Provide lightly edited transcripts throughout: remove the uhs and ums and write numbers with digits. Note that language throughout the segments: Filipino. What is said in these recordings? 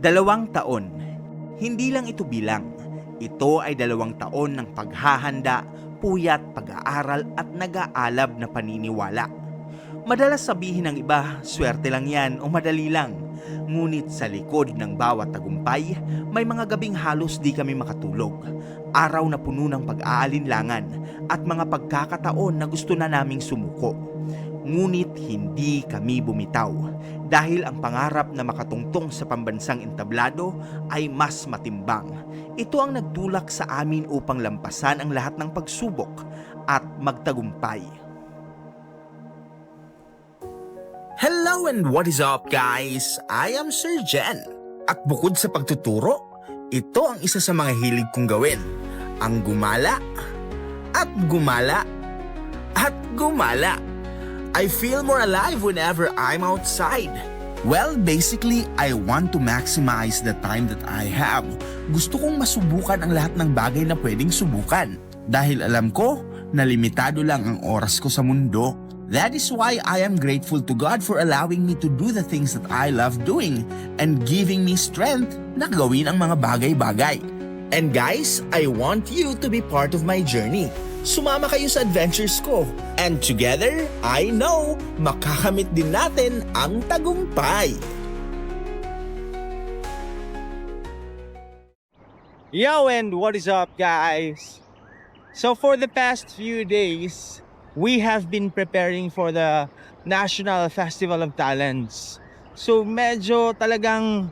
2 taon. Hindi lang ito bilang. Ito ay 2 taon ng paghahanda, puyat, pag-aaral at nag-aalab na paniniwala. Madalas sabihin ng iba, swerte lang yan o madali lang. Ngunit sa likod ng bawat tagumpay, may mga gabing halos di kami makatulog. Araw na puno ng pag-aalinlangan at mga pagkakataon na gusto na naming sumuko. Ngunit hindi kami bumitaw dahil ang pangarap na makatungtong sa pambansang entablado ay mas matimbang. Ito ang nagtulak sa amin upang lampasan ang lahat ng pagsubok at magtagumpay. Hello and what is up guys? I am Sir Jen. At bukod sa pagtuturo, ito ang isa sa mga hilig kong gawin. Ang gumala at gumala at gumala. I feel more alive whenever I'm outside. Well, basically, I want to maximize the time that I have. Gusto kong masubukan ang lahat ng bagay na pwedeng subukan. Dahil alam ko na limitado lang ang oras ko sa mundo. That is why I am grateful to God for allowing me to do the things that I love doing and giving me strength na gawin ang mga bagay-bagay. And guys, I want you to be part of my journey. Sumama kayo sa adventures ko. And together, I know, makakamit din natin ang tagumpay. Yo, and what is up guys? So for the past few days, we have been preparing for the National Festival of Talents. So medyo talagang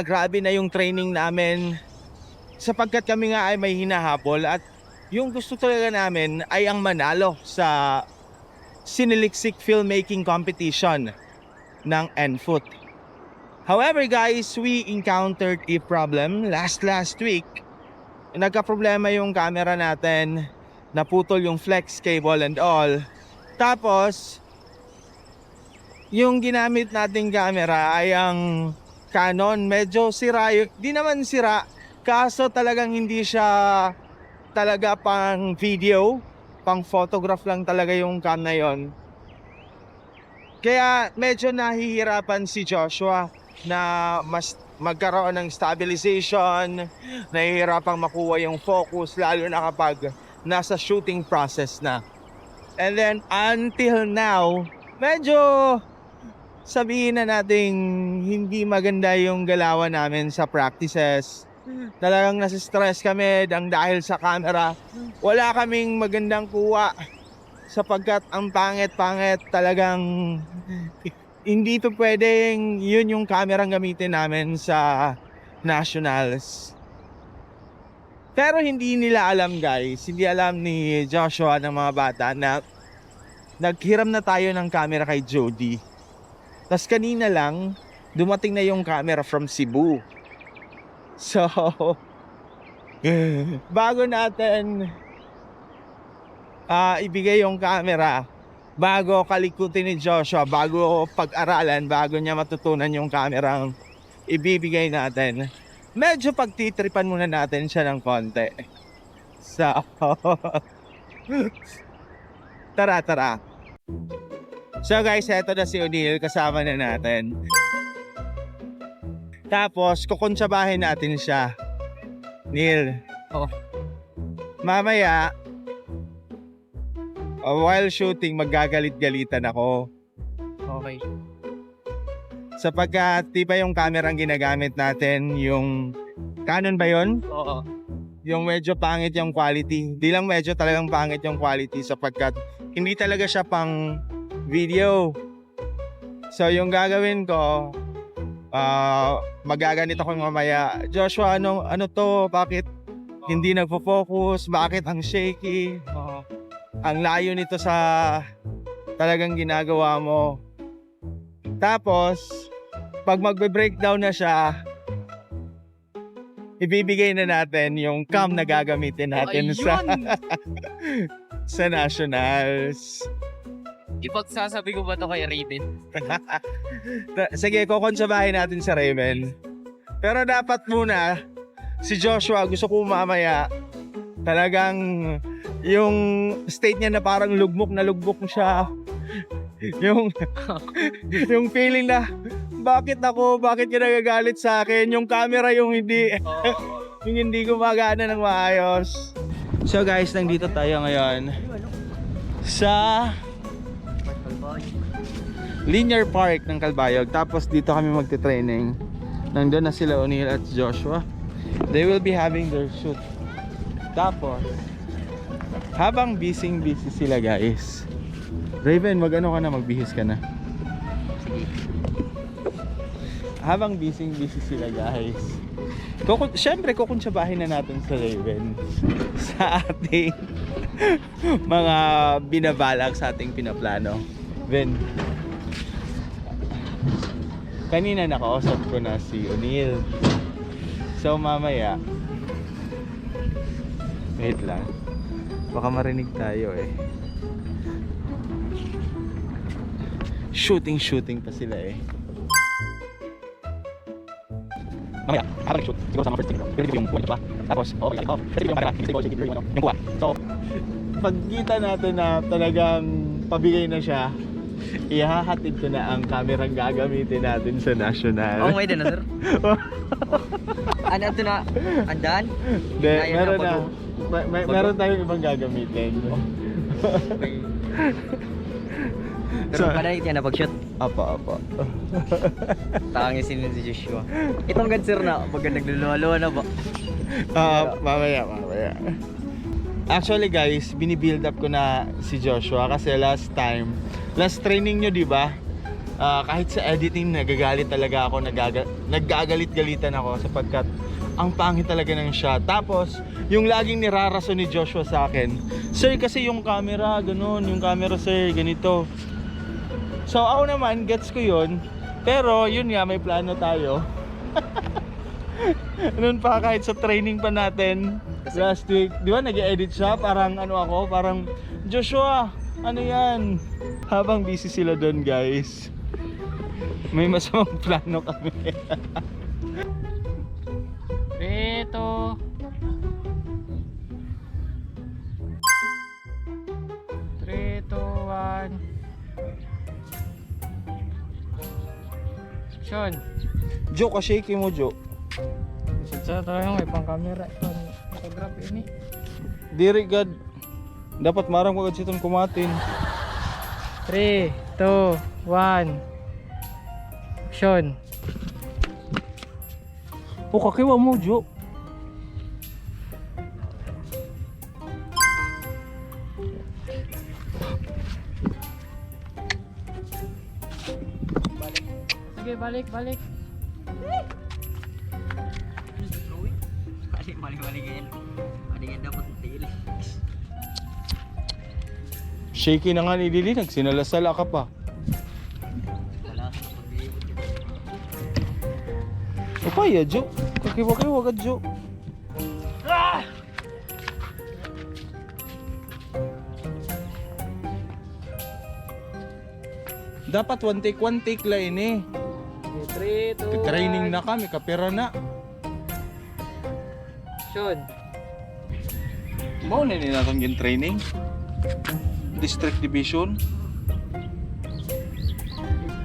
grabe na yung training namin sapagkat kami nga ay may hinahabol at yung gusto talaga namin ay ang manalo sa Siniliksik Filmmaking Competition ng NFOOT. However guys, we encountered a problem last week. Nagka-problema yung camera natin, naputol yung flex cable and all. Tapos, yung ginamit nating camera ay ang Canon. Medyo sira, di naman sira, kaso talagang hindi siya talaga pang video, pang photograph lang talaga yung cam na yon. Kaya medyo nahihirapan si Joshua na mas magkaroon ng stabilization, nahihirapang makuha yung focus lalo na kapag nasa shooting process na. And then until now, medyo sabihin na nating hindi maganda yung galawan namin sa practices. Talagang nasistress kami dahil sa camera. Wala kaming magandang kuha sapagkat ang pangit-pangit, talagang hindi to pwedeng yun yung camera gamitin namin sa nationals. Pero hindi nila alam guys, hindi alam ni Joshua ng mga bata na naghiram na tayo ng camera kay Jody. Tapos kanina lang, dumating na yung camera from Cebu. So, bago natin ibigay yung camera, bago kalikutin ni Joshua, bago pag-aralan, bago niya matutunan yung camera ibibigay natin, medyo pagtitripan muna natin siya ng konti. So, tara. So guys, eto na si O'Neil, kasama na natin. Tapos, kukuntsabahin natin siya. Neil. Oh. Mamaya, while shooting, maggagalit-galitan ako. Okay. Sapagkat, di ba yung camera ang ginagamit natin, yung Canon ba yun? Oo. Yung medyo pangit yung quality. Di lang medyo, talagang pangit yung quality sapagkat hindi talaga siya pang video. So, yung gagawin ko, magaganit ako mamaya. Joshua, ano to? Bakit hindi nagfo-focus? Bakit ang shaky? Ang layo nito sa talagang ginagawa mo. Tapos, pag magbe-breakdown na siya, ibibigay na natin yung cam na gagamitin natin sa nationals. Ipagsasabi ko ba to kay Raven? Sige, kukonsabahin natin sa Raven. Pero dapat muna, si Joshua, gusto ko mamaya, talagang yung state niya na parang lugmok na lugmok siya. yung feeling na bakit ako? Bakit ka nagagalit sa akin? Yung camera yung hindi, yung hindi gumagana ng maayos. So guys, nandito tayo ngayon sa Linear Park ng Calbayog. Tapos dito kami magte-training. Nandun na sila O'Neal at Joshua. They will be having their shoot. Tapos, habang busy sila guys. Raven, mag-ano ka na, magbihis ka na. Habang busy sila guys. Siyempre, kukuntsabahin na natin sa Raven sa ating mga binabalak, sa ating pinaplano. Ben, kanina nakausap ko na si O'Neal. So mamaya, wait lang, baka marinig tayo eh. Shooting pa sila eh. Mamaya, habang nag-shoot, siguro sa mga first thing, pero dito yung kuha pa. Tapos, okay, kasi yung camera, yung kuha. So, pagkita natin na talagang pabigay na siya, ihahatid ko na ang kamerang gagamitin natin sa national. Oh, may din na, sir. Ano ito na? Andan? Hindi, Ayaw meron na na. Meron tayong ibang gagamitin. Pero panay niya na pag-shoot. Apa. Tangisin si Joshua. Itong gan sir na, pag nagluluwa-luwa na ba? Mamaya. Actually guys, binibuild up ko na si Joshua kasi last training nyo, di ba? Kahit sa editing nagagalit talaga ako, naggagalit-galitan ako sapagkat ang pangit talaga ng shot. Tapos, yung laging nirarason ni Joshua sa akin, sir, kasi yung camera, ganun, yung camera sir, ganito. So ako naman, gets ko yun. Pero yun nga, may plano tayo. Noon pa, kahit sa training pa natin last week, di ba nag-edit siya? Parang ano ako, parang Joshua, ano yan? Habang busy sila doon guys, may masamang plano kami. Ito. 3, 2, 1. Sean. Jo, ka-shaky mo, Jo. Sa tayo may pang camera. Photograph ini. Diri gad. Dapat marang wagad sitong kumatin. 3, 2, 1. Action. O, kakiwa mo, Jo. Sige, balik. Balik yan. Balik yan dapat tiil. Shaky na nga ni Lili, nagsinala-sala ka pa. Wala sa pag-iibot. O kaya, Jo. Kakiwa agad, Jo. Dapat one take lang ini. 3, 2, 1. Training na kami, kapera na. Action. Mao na nila itong training. District Division.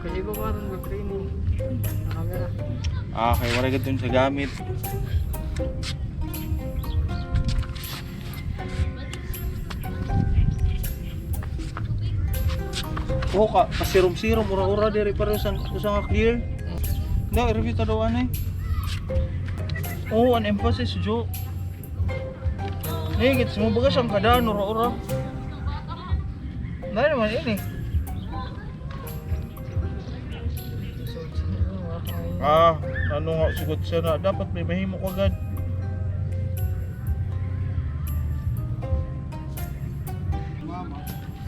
Kasi ko maroon mag-training sa camera. Kaya wala ka dun sa gamit. Oo ka, pasirom-sirom, ura-ura diri pero usang clear. Na, review ta daw anay. Oo, an emphasis, Jo. Gits mo baga siyang kadaan, ura-ura. Dahil naman yun eh. Ano nga, sugot siya na. Dapat may mahimo ko agad.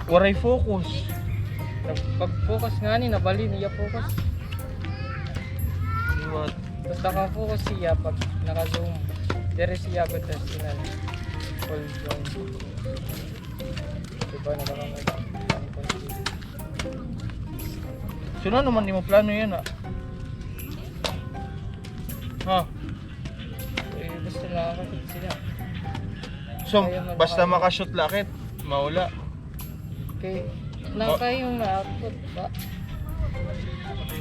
Waray focus. Pag-focus nga ni, nabali niya focus. Iwat. Tapos naka-focus siya pag naka-zoom. There siya good as sinan. Full zoom. Diba nakakamit? Sino naman di mo plano yan ah? Ha? Basta nakakashoot sila. So, basta makashoot lakit, maula. Okay. Nakakayong na-output ba?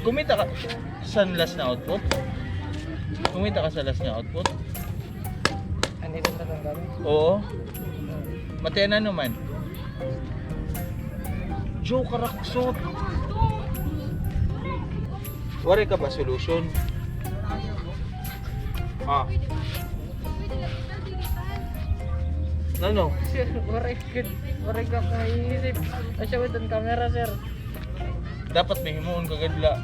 Kumita ka sa last na output? Kumita ka sa last na output? Andito na lang kami. Oo. Matena naman. Joe, karaksot. Wari ka ba solution? Ah. Ano? Sir, waray ka kung iisip. Asya with ang camera, sir. Dapat may himuon kagadla.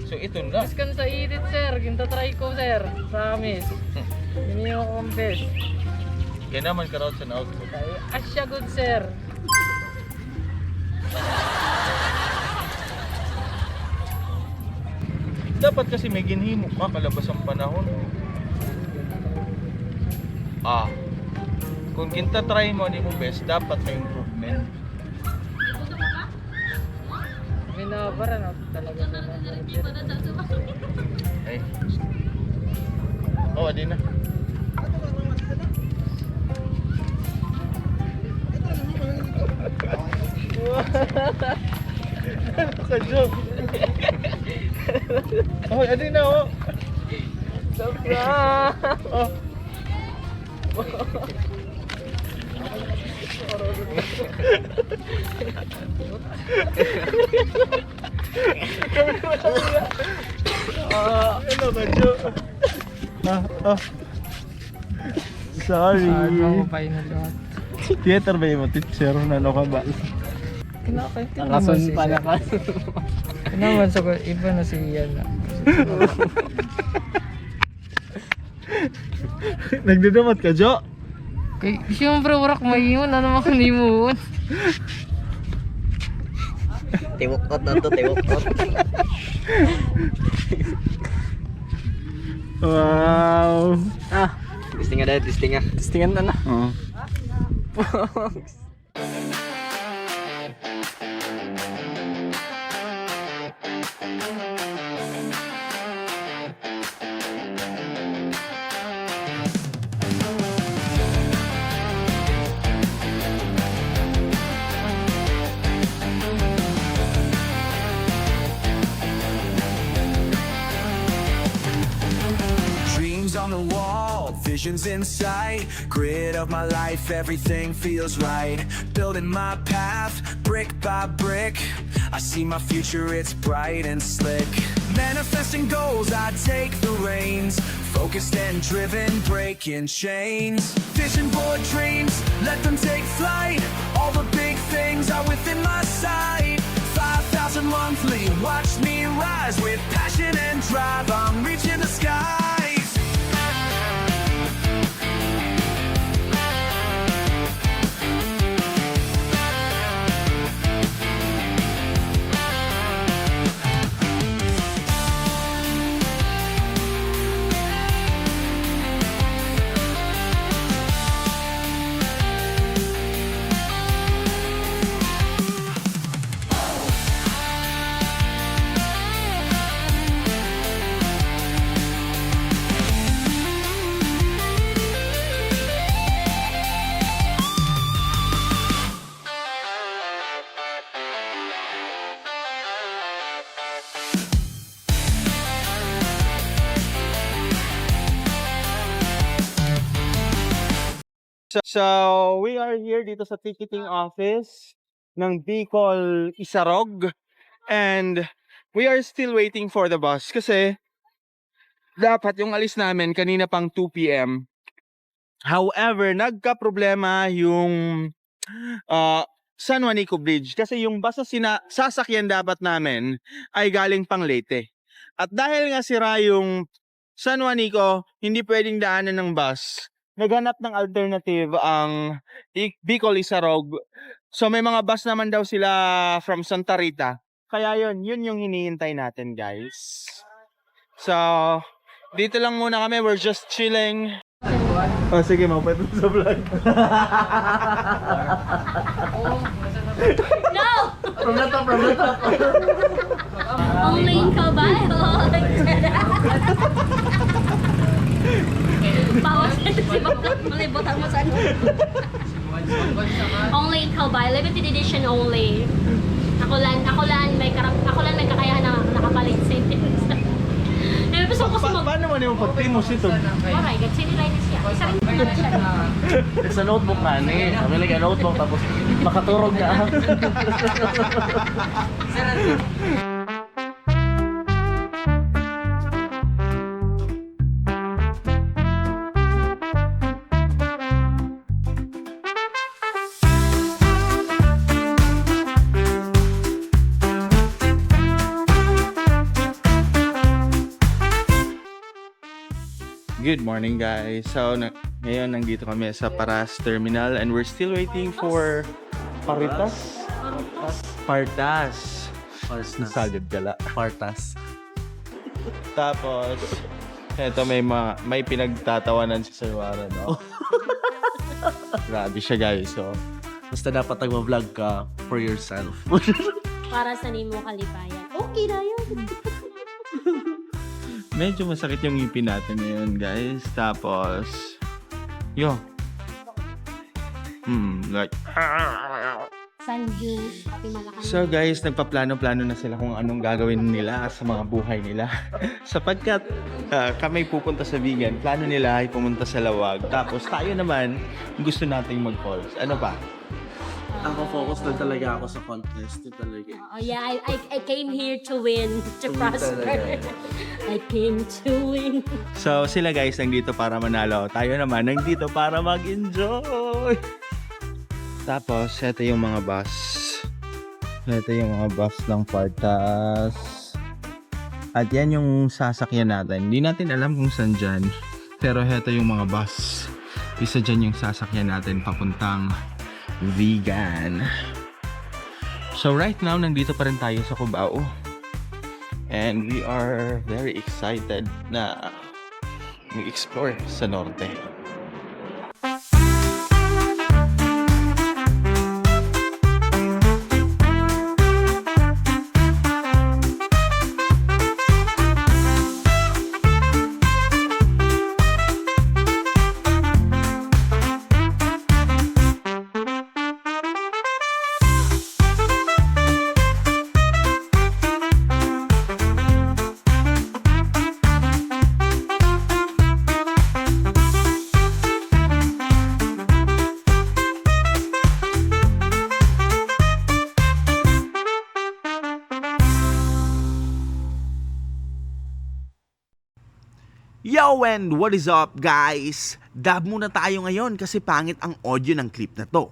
So ito na. Iskan sa edit, sir. Ginta try ko, sir. Promise. Hindi ko confess. Kaya naman ka raw sa output. Asya good, sir. Dapat kasi may ginhimo ka kalabas ang panahon. Ah. Kung kinta try mo ni mo best, dapat may improvement. Minabara na talaga sa Ay. Oh, adi na. Ano ka, joke? Oh, adi na, oh. Sobra! Oh. Ano ka, joke? Sorry. Ano pa yun lahat? Theater ba yung teacher? Nalo ka ba? Kinakaintin Rason pala ka. Naman sa iba na si Ian. Nagdadamot ka, Jo? Kay, siyempre, warak mahiyon. Ano makanimuon? Tiwokot na to, tiwokot. Wow! Testing nga dahil, testing nga. Testingan na na. Oh. Dreams on the wall, visions in sight. Grid of my life, everything feels right. Building my path, brick by brick. I see my future, it's bright and slick. Manifesting goals, I take the reins. Focused and driven, breaking chains. Vision board dreams, let them take flight. All the big things are within my sight. 5,000 monthly, watch me rise. With passion and drive, I'm reaching the skies. So, we are here dito sa ticketing office ng Bicol Isarog and we are still waiting for the bus kasi dapat yung alis namin kanina pang 2 p.m. However, nagka-problema yung San Juanico Bridge kasi yung bus na sasakyan dapat namin ay galing pang Leyte. At dahil nga sira yung San Juanico, hindi pwedeng daanan ng bus. Naghanap ng alternative ang Bicol Isarog. So may mga bus naman daw sila from Santa Rita. Kaya yun yung hinihintay natin, guys. So, dito lang muna kami. We're just chilling. Oh, sige, mapapit sa vlog. No! From the top. Only in Caballo. Bawas na si Bakit. Malibutan mo sa ano. Only in Caballo. Limited edition only. Ako lang may kakayahan na man yung pag-famous ito. Alright, nagsinilay na siya. Isa rin na siya. Sa notebook na ni. Kami lang notebook tapos makaturog na. Good morning guys. So ngayon nandito kami sa Paras Terminal and we're still waiting for Partas. Sagad gala. Partas. Tapos eto may pinagtatawanan si Sir Warren, no? Grabe siya guys. So Basta dapat nag-vlog ka for yourself. Para sa nimo kalipayan. Okay na yun. medyo masakit yung ngipin natin ngayon guys. Tapos like Sanju, pati malakas. so guys, nagpaplano-plano na sila kung anong gagawin nila sa mga buhay nila. Sapagkat kami pupunta sa vegan, plano nila ay pumunta sa Lawag. Tapos tayo naman, gusto nating mag-falls. Ano pa? Ako focus lang talaga ako sa contest. Yun talaga. Oh yeah, I came here to win, to prosper. I came to win. So sila guys, nandito para manalo. Tayo naman, nandito para mag-enjoy. Tapos, ito yung mga bus. Ito yung mga bus ng Partas. At yan yung sasakyan natin. Hindi natin alam kung saan dyan. Pero ito yung mga bus. Isa dyan yung sasakyan natin papuntang vegan. So right now, nandito pa rin tayo sa Cubao. And we are very excited na mag-explore sa norte. Yo, and what is up guys? Dab muna tayo ngayon kasi pangit ang audio ng clip na to.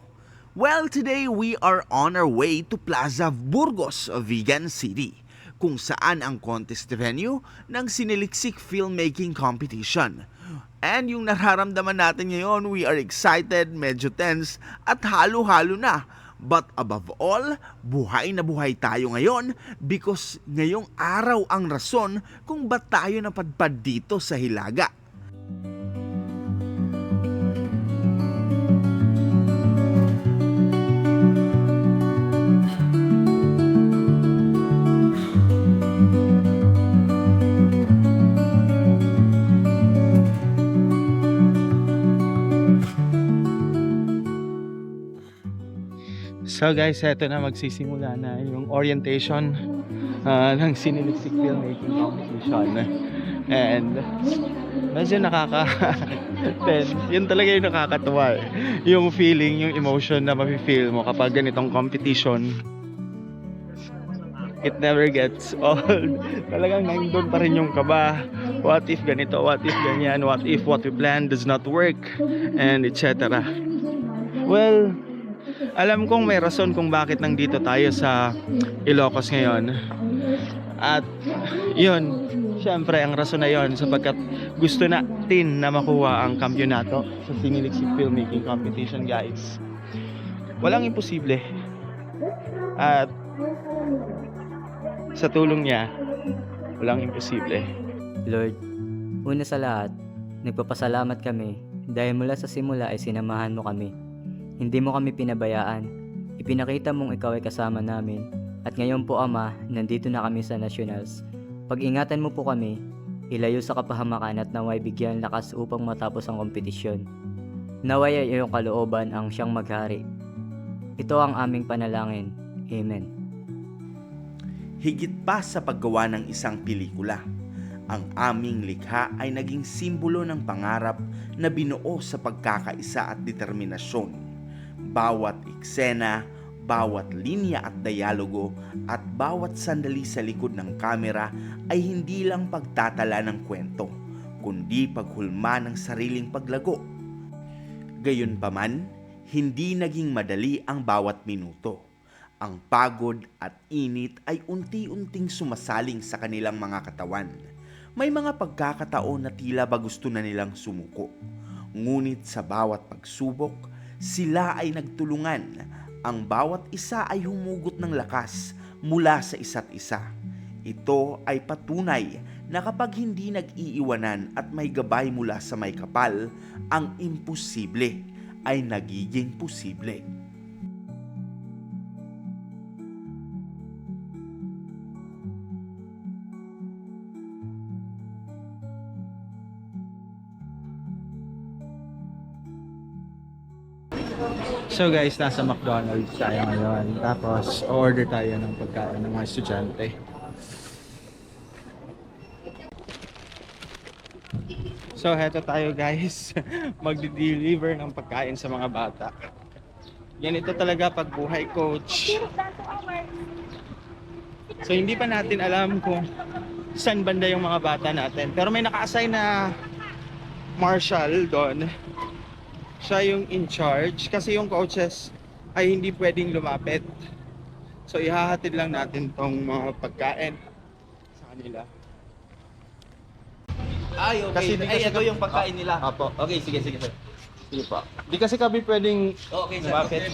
Well, today we are on our way to Plaza Burgos, Vegan City, kung saan ang contest venue ng Siniliksik Filmmaking Competition. And yung nararamdaman natin ngayon, we are excited, medyo tense, at halo-halo na. But above all, buhay na buhay tayo ngayon because ngayong araw ang rason kung ba't tayo napadpad dito sa Hilaga. So guys, eto na, magsisimula na yung orientation ng Siniliksik Filmmaking Competition. And medyo yun talaga yung nakakatuwa eh. Yung feeling, yung emotion na mafe-feel mo kapag ganitong competition. It never gets old. Talagang nandun pa rin yung kaba. What if ganito, what if ganyan, what if what we plan does not work, and etc. Well, alam kong may rason kung bakit nandito tayo sa Ilocos ngayon. At yun, syempre ang rason na yun sapagkat gusto natin na makuha ang kampyonato sa Siniliksik Filmmaking Competition guys. Walang imposible. At sa tulong niya, walang imposible. Lord, una sa lahat, nagpapasalamat kami dahil mula sa simula ay sinamahan mo kami. Hindi mo kami pinabayaan. Ipinakita mong ikaw ay kasama namin. At ngayon po Ama, nandito na kami sa Nationals. Pag-ingatan mo po kami, ilayo sa kapahamakan at naway bigyan lakas upang matapos ang kompetisyon. Naway ay iyong kalooban ang siyang maghari. Ito ang aming panalangin. Amen. Higit pa sa paggawa ng isang pelikula, Ang aming likha ay naging simbolo ng pangarap na binuo sa pagkakaisa at determinasyon. Bawat eksena, bawat linya at dialogo, at bawat sandali sa likod ng kamera ay hindi lang pagtatala ng kwento, kundi paghulma ng sariling paglago. Gayunpaman, hindi naging madali ang bawat minuto. Ang pagod at init ay unti-unting sumasaling sa kanilang mga katawan. May mga pagkakataon na tila ba gusto na nilang sumuko. Ngunit sa bawat pagsubok, sila ay nagtulungan. Ang bawat isa ay humugot ng lakas mula sa isa't isa. Ito ay patunay na kapag hindi nag-iiwanan at may gabay mula sa may kapal, ang imposible ay nagiging posible. So guys, nasa McDonald's tayo ngayon. Tapos, order tayo ng pagkain ng mga estudyante. So, heto tayo guys. Magdi-deliver ng pagkain sa mga bata. Yan ito talaga pagbuhay, coach. So, hindi pa natin alam kung saan banda yung mga bata natin. Pero may naka-assign na marshal doon. Siya yung in charge kasi yung coaches ay hindi pwedeng lumapit. So ihahatid lang natin tong mga pagkain sa kanila. Ay, okay. Kasi di kasi ito yung pagkain nila. Apo. Okay, sige, sige, sir. Sige pa. Di kasi kami pwedeng Okay, sir. lumapit.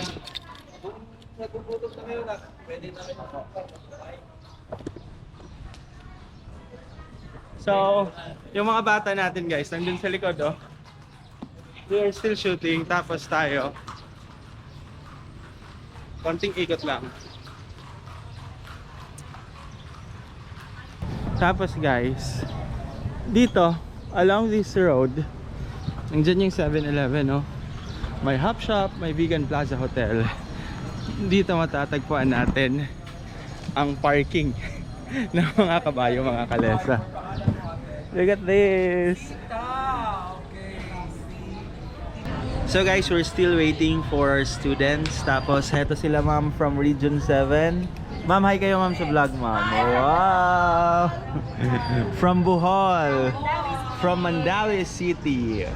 Nagpuputok na kayo na. Pwede namin. So, yung mga bata natin guys, nandun sa likod oh. We are still shooting, tapos tayo. Konting ikot lang. Tapos guys, dito, along this road, nandiyan yung 7-Eleven, no? May Hop Shop, may Vegan Plaza Hotel. Dito matatagpuan natin ang parking ng mga kabayo, mga kalesa. Look at this! So guys, we're still waiting for our students. Tapos heto sila ma'am from Region 7. Ma'am, hi kayo ma'am sa vlog ma'am. Wow! From Bohol. From Mandawi City.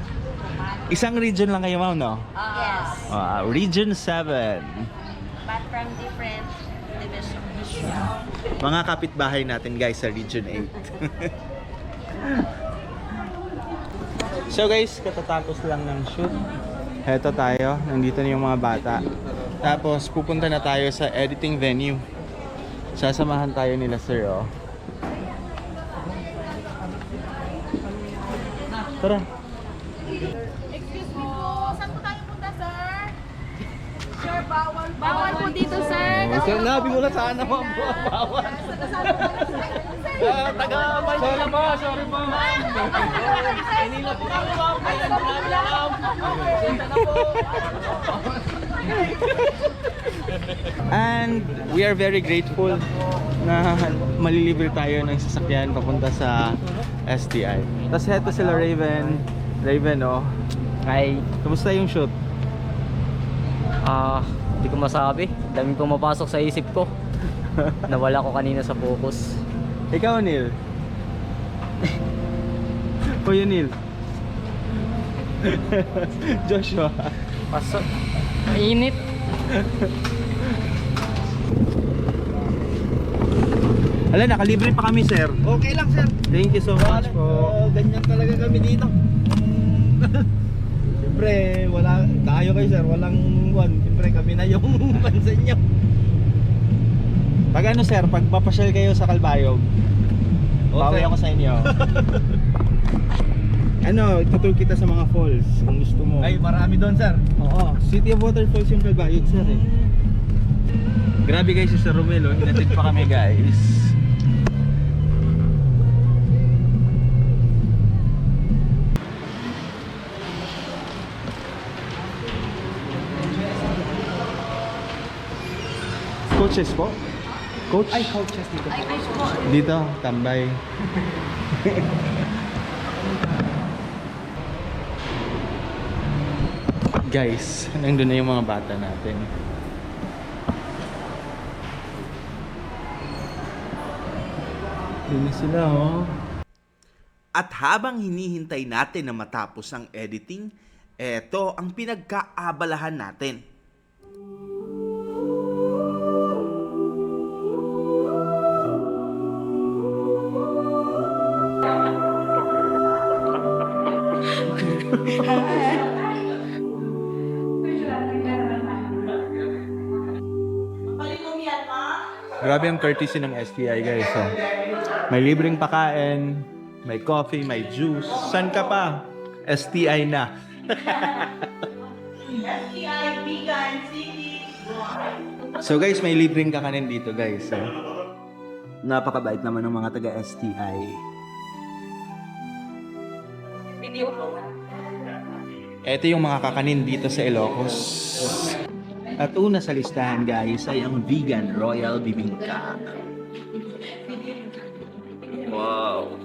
Isang region lang kayo ma'am, no? Yes, Region 7. but from different division. Mga kapitbahay natin guys sa Region 8. So guys, katatapos lang ng shoot. Heto tayo, nandito na yung mga bata. Tapos pupunta na tayo sa editing venue. Sasamahan tayo nila sir, oh. Tara. Excuse me po, saan po tayo punta, sir? Sir, bawal. Bawal po dito, sir. Sir, nabi mo na sana ma'am po, bawal. Sorry po, sorry po ma'am. Kanina po kami, ma'am. Kaya hindi namin alam. And we are very grateful na malilibre tayo ng sasakyan papunta sa STI. Tapos heto sila Raven. Raven, oh. Ay, Kamusta yung shoot? hindi ko masabi. Daming pumapasok sa isip ko. Nawala ko kanina sa focus. Ikaw, Neil. Kuya Neil. Joshua. Pasok. Mainit. Ala, nakalibre pa kami, sir. Okay lang, sir. Thank you so much po. Ganyan talaga kami dito. Siyempre, wala tayo kayo, sir. Walang one. Siyempre, kami na yung pansin nyo. Pag ano, sir, pag papasyal kayo sa Calbayog, bawi sir. ako sa inyo. Ano, tutur kita sa mga falls kung gusto mo. Ay, marami doon, sir. Oo, City of Waterfalls yung Calbayog, sir eh. Grabe guys, si Sir Romelo, hinatid pa kami guys. Coaches po? Coach? Ay, coaches dito. Dito, tambay. Guys, nandun na yung mga bata natin. Doon na sila, oh. At habang hinihintay natin na matapos ang editing, eto ang pinagkaabalahan natin. Grabe ang courtesy ng STI, guys. Oh. May libreng pakain, may coffee, may juice. San ka pa? STI na. STI, vegan, city. So guys, may libreng kakanin dito, guys. Oh. Napakabait naman ng mga taga-STI. Ito yung mga kakanin dito sa Ilocos. At una sa listahan, guys, ay ang vegan royal bibingka. Wow!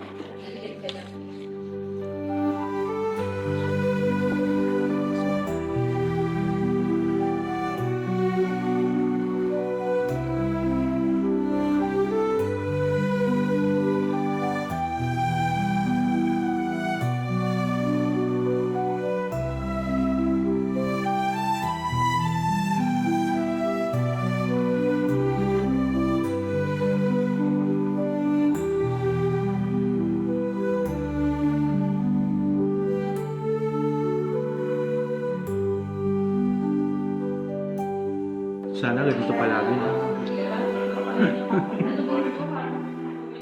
Sana ganito palagi.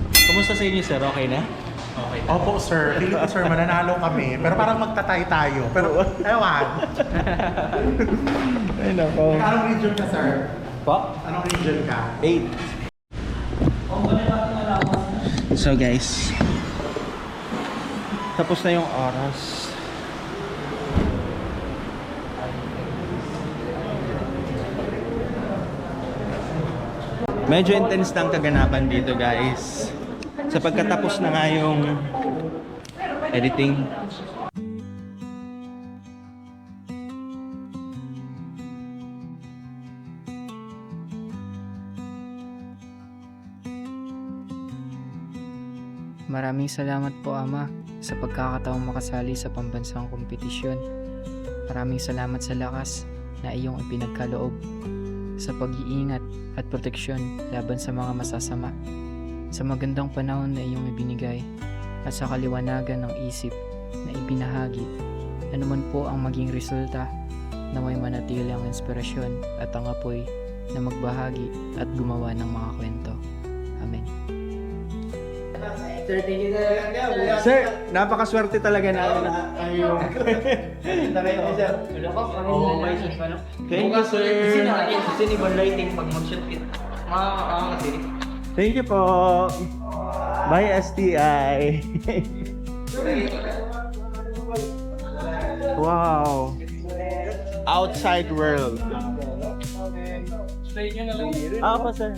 Kumusta sa inyo, sir? Okay na? Okay na. Opo, sir. Feeling ko, sir, mananalo kami. Pero parang magtatay tayo. Pero, ewan. Ay, nako. Anong region ka, sir? Po? Anong region ka? 8. So guys, tapos na yung oras. Medyo intense na ang kaganapan dito, guys. Sa pagkatapos na nga yung editing. Maraming salamat po, Ama, sa pagkakataong makasali sa pambansang kompetisyon. Maraming salamat sa lakas na iyong ipinagkaloob, sa pag-iingat at proteksyon laban sa mga masasama, sa magandang panahon na iyong ibinigay, at sa kaliwanagan ng isip na ibinahagi. Anuman po ang maging resulta, na may manatili ang inspirasyon at ang apoy na magbahagi at gumawa ng mga kwento. Amen. Sir, napakaswerte talaga namin. Ayun. Thank you, sir. Thank you po. Bye, STI. Wow. Outside world. Apa, sir?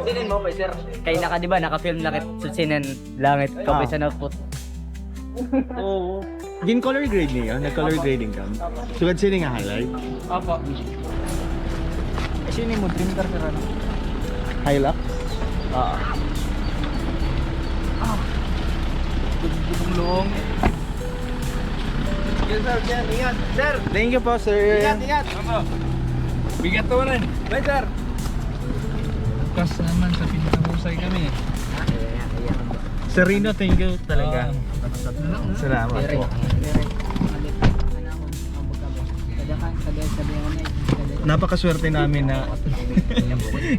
Sinin mo pa, sir. Kaya naka, di ba, naka-film na kit sa sinan langit, kapay sa output. Oo. Gin color grade niyo? Nag-color grading ka? Sugad sini nga highlight? Opo. Sinin mo, printer ka na. Hilux? Oo. Tulong. Ingat, sir. Thank you po, sir. Ingat. Bigat to rin. Bye, sir. Kas naman sa pinakahusay kami. Serino, thank you talaga. Salamat po. Napakaswerte namin na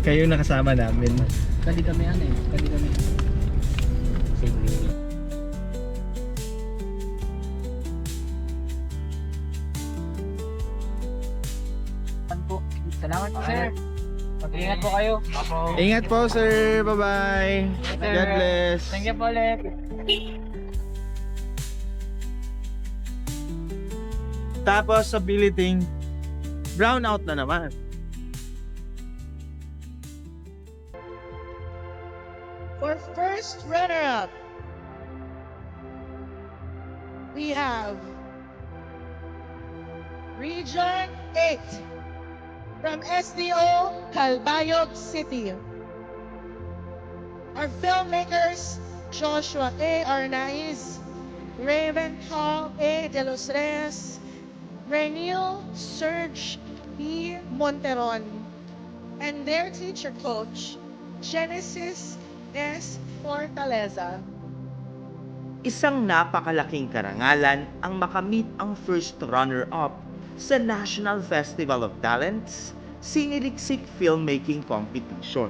kayo nakasama namin. Kadi kami. Salamat po, sir. Mag-ingat po kayo. Ingat po, sir. Bye-bye. God bless. Thank you po ulit. Tapos sa billeting, brown out na naman. For first runner-up, we have Region 8 from SDO Calbayog City. Our filmmakers, Joshua A. Arnaiz, Raven Hall A. De Los Reyes, Renil Serge P. Monteron, and their teacher coach, Genesis S. Fortaleza. Isang napakalaking karangalan ang makamit ang first runner-up sa National Festival of Talents Siniliksik Filmmaking Competition.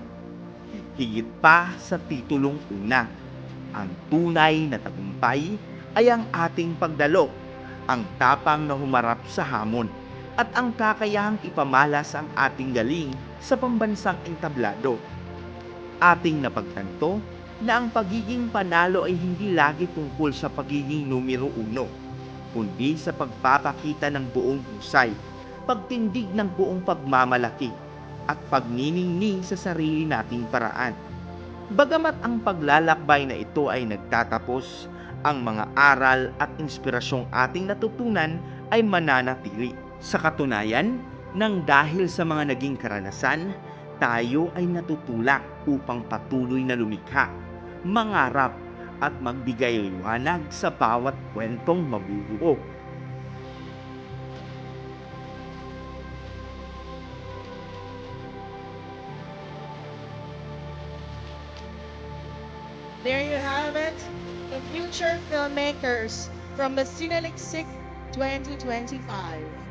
Higit pa sa titulong una, ang tunay na tagumpay ay ang ating pagdalo, ang tapang na humarap sa hamon, at ang kakayahang ipamalas ang ating galing sa pambansang entablado. Ating napagtanto na ang pagiging panalo ay hindi lagi tungkol sa pagiging numero uno, kundi sa pagpapakita ng buong husay, pagtindig ng buong pagmamalaki, at pagniningning sa sarili nating paraan. Bagamat ang paglalakbay na ito ay nagtatapos, ang mga aral at inspirasyong ating natutunan ay mananatili. Sa katunayan, nang dahil sa mga naging karanasan, tayo ay natutulak upang patuloy na lumikha, mangarap at magbigay liwanag sa bawat kwentong mabubuo. There you have it, the future filmmakers from the Sinaliksik 2025.